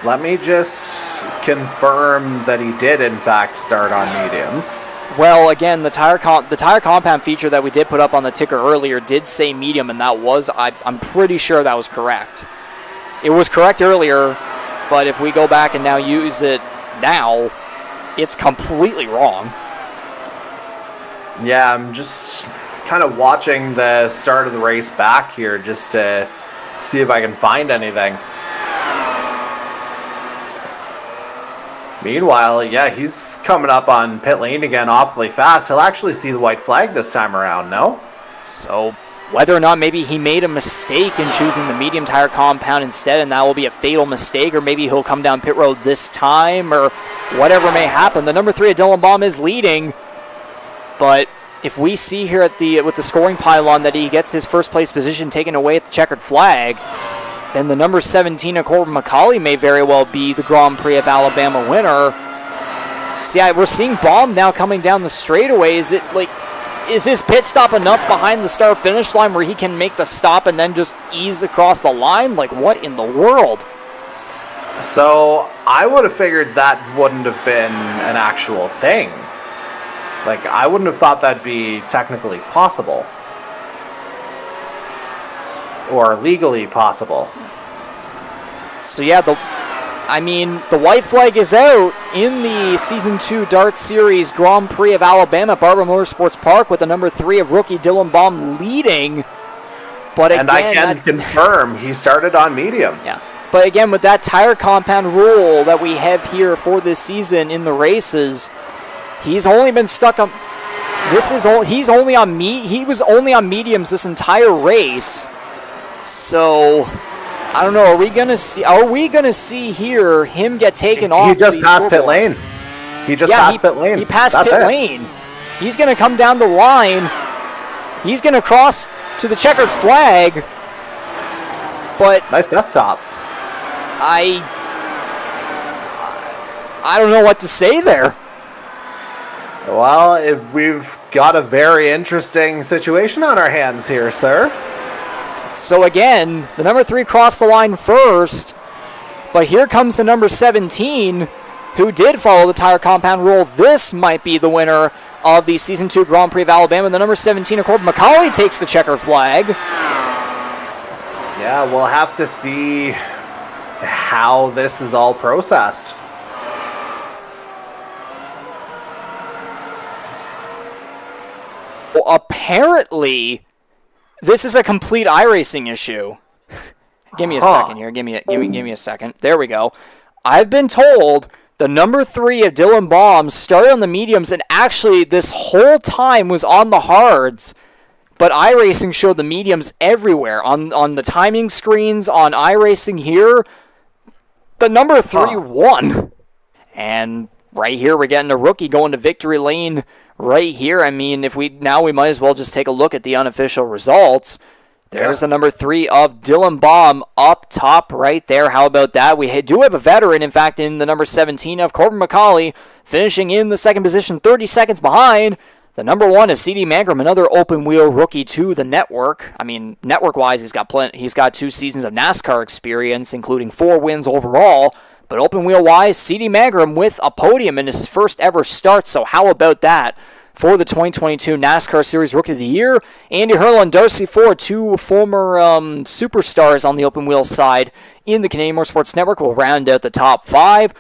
Let me just confirm that he did, in fact, start on mediums. Well, again, the tire compound feature that we did put up on the ticker earlier did say medium, and that was, I'm pretty sure that was correct. It was correct earlier, but if we go back and now use it now, it's completely wrong. Yeah, I'm just kind of watching the start of the race back here just to see if I can find anything. Meanwhile, yeah, he's coming up on pit lane again awfully fast. He'll actually see the white flag this time around, no? So whether or not maybe he made a mistake in choosing the medium tire compound instead, and that will be a fatal mistake, or maybe he'll come down pit road this time, or whatever may happen. The number 3 at Dylan Baum is leading, but if we see here at with the scoring pylon that he gets his first place position taken away at the checkered flag, then the number 17 of Corbin McCauley may very well be the Grand Prix of Alabama winner. See, we're seeing Baum now coming down the straightaway. Is his pit stop enough behind the start-finish line where he can make the stop and then just ease across the line? Like, what in the world? So, I would have figured that wouldn't have been an actual thing. Like, I wouldn't have thought that'd be technically possible. Or legally possible. So yeah, the white flag is out in the Season 2 Dart Series Grand Prix of Alabama at Barber Motorsports Park with the number 3 of rookie Dylan Baum leading. But again, I can confirm he started on medium. Yeah, but again, with that tire compound rule that we have here for this season in the races, he's only been stuck on. He was only on mediums this entire race. So, I don't know. Are we gonna see here him get taken off? He just passed pit lane. He passed pit lane. He passed pit lane. He's gonna come down the line. He's gonna cross to the checkered flag. But nice desktop. I don't know what to say there. Well, we've got a very interesting situation on our hands here, sir. So again, the number 3 crossed the line first, but here comes the number 17, who did follow the tire compound rule. This might be the winner of the Season 2 Grand Prix of Alabama. The number 17, of course, McCauley takes the checkered flag. Yeah, we'll have to see how this is all processed. Well, apparently, this is a complete iRacing issue. Give me a second here. Give me a second. There we go. I've been told the number 3 of Dylan Baum started on the mediums and actually this whole time was on the hards. But iRacing showed the mediums everywhere. On the timing screens, on iRacing here, the number 3 won. And right here we're getting a rookie going to victory lane right here. I mean, we might as well just take a look at the unofficial results. There's the number 3 of Dylan Baum up top right there. How about that? We do have a veteran, in fact, in the number 17 of Corbin McCauley, finishing in the second position, 30 seconds behind. The number 1 is C.D. Mangrum, another open-wheel rookie to the network. I mean, network-wise, he's got 2 seasons of NASCAR experience, including 4 wins overall. But open-wheel-wise, C.D. Mangrum with a podium in his first ever start, so how about that? For the 2022 NASCAR Series Rookie of the Year, Andy Hurl and Darcy Ford, 2 former superstars on the open wheel side in the Canadian Motorsports Network, will round out the top 5.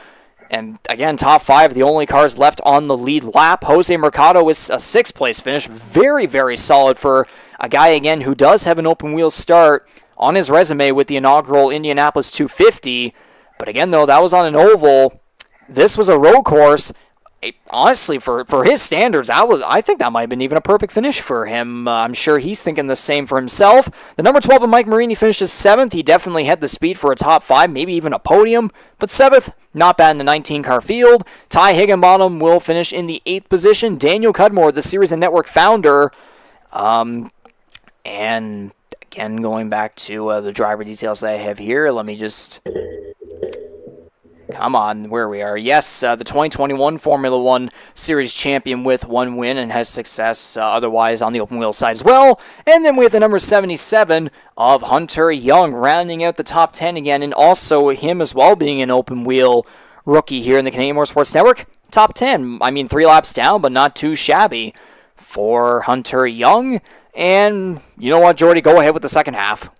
And again, top 5, the only cars left on the lead lap. Jose Mercado is a 6th place finish. Very, very solid for a guy, again, who does have an open wheel start on his resume with the inaugural Indianapolis 250. But again, though, that was on an oval. This was a road course. Honestly, for his standards, I think that might have been even a perfect finish for him. I'm sure he's thinking the same for himself. The number 12 of Mike Marini finishes 7th. He definitely had the speed for a top 5, maybe even a podium. But 7th, not bad in the 19-car field. Ty Higginbottom will finish in the 8th position. Daniel Cudmore, the Series and Network founder. And again, going back to the driver details that I have here, let me just... Come on, where we are. Yes, the 2021 Formula One Series champion with 1 win and has success otherwise on the open wheel side as well. And then we have the number 77 of Hunter Young rounding out the top 10 again, and also him as well being an open wheel rookie here in the Canadian Motorsports Network. Top 10, I mean 3 laps down, but not too shabby for Hunter Young. And you know what, Jordy, go ahead with the second half.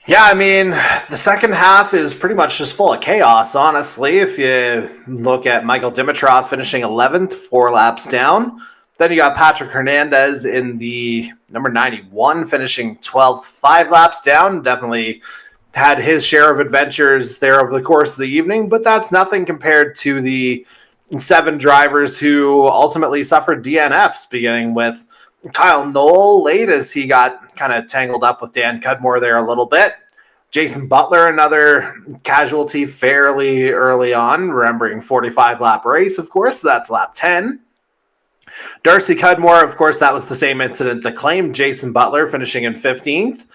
Yeah, I mean, the second half is pretty much just full of chaos, honestly. If you look at Michael Dimitrov finishing 11th, 4 laps down. Then you got Patrick Hernandez in the number 91 finishing 12th, 5 laps down. Definitely had his share of adventures there over the course of the evening, but that's nothing compared to the 7 drivers who ultimately suffered DNFs, beginning with Kyle Knoll late as he got kind of tangled up with Dan Cudmore there a little bit. Jason Butler, another casualty fairly early on, remembering 45-lap race, of course. That's lap 10. Darcy Cudmore, of course, that was the same incident that claimed Jason Butler, finishing in 15th.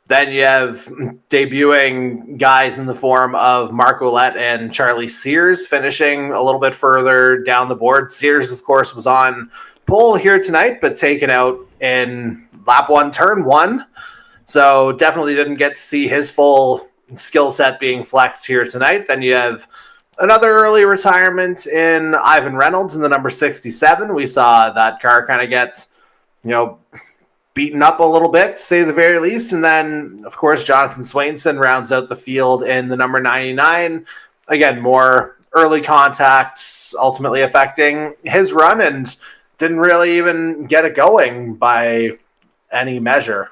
Then you have debuting guys in the form of Mark Ouellette and Charlie Sears, finishing a little bit further down the board. Sears, of course, was on pole here tonight, but taken out in lap 1, turn 1. So definitely didn't get to see his full skill set being flexed here tonight. Then you have another early retirement in Ivan Reynolds in the number 67. We saw that car kind of get, beaten up a little bit, to say the very least. And then, of course, Jonathan Swainson rounds out the field in the number 99. Again, more early contacts ultimately affecting his run, and didn't really even get it going by any measure.